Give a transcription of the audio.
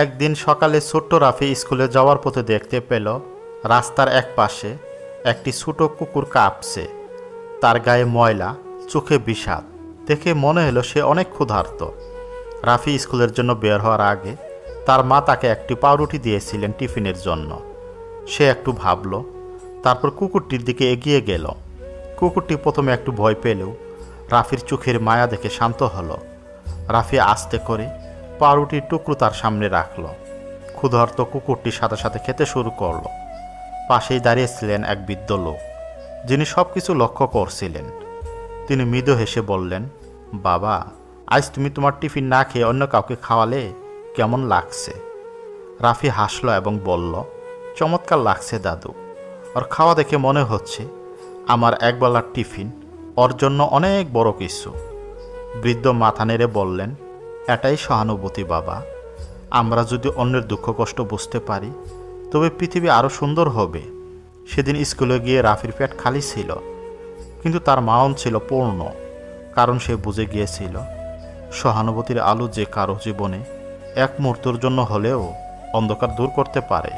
একদিন সকালে ছোট্ট রাফি স্কুলে যাওয়ার পথে দেখতে পেল রাস্তার এক পাশে একটি ছোট কুকুর কাঁপছে। তার গায়ে ময়লা, চোখে বিষাদ। দেখে মনে হলো সে অনেক ক্ষুধার্ত। রাফি স্কুলের জন্য বের হওয়ার আগে তার মা তাকে একটি পাউরুটি দিয়েছিলেন টিফিনের জন্য। সে একটু ভাবল, তারপর কুকুরটির দিকে এগিয়ে গেল। কুকুরটি প্রথমে একটু ভয় পেলেও রাফির চোখের মায়া দেখে শান্ত হলো। রাফি আস্তে করে পাউরুটির টুকরো তার সামনে রাখল। ক্ষুধার্ত কুকুরটির সাথে সাথে খেতে শুরু করলো। পাশেই দাঁড়িয়েছিলেন এক বৃদ্ধ লোক, যিনি সব কিছু লক্ষ্য করছিলেন। তিনি মৃদু হেসে বললেন, বাবা, আজ তুমি তোমার টিফিন না খেয়ে অন্য কাউকে খাওয়ালে কেমন লাগছে? রাফি হাসল এবং বলল, চমৎকার লাগছে দাদু। ওর খাওয়া দেখে মনে হচ্ছে আমার একবেলার টিফিন ওর জন্য অনেক বড় কিছু। বৃদ্ধ মাথা নেড়ে বললেন, এটাই সহানুভূতি বাবা। আমরা যদি অন্যের দুঃখ কষ্ট বুঝতে পারি তবে পৃথিবী আরও সুন্দর হবে। সেদিন স্কুলে গিয়ে রাফির পেট খালি ছিল, কিন্তু তার মন ছিল পূর্ণ, কারণ সে বুঝে গিয়েছিল সহানুভূতির আলো যে কারো জীবনে এক মুহূর্তের জন্য হলেও অন্ধকার দূর করতে পারে।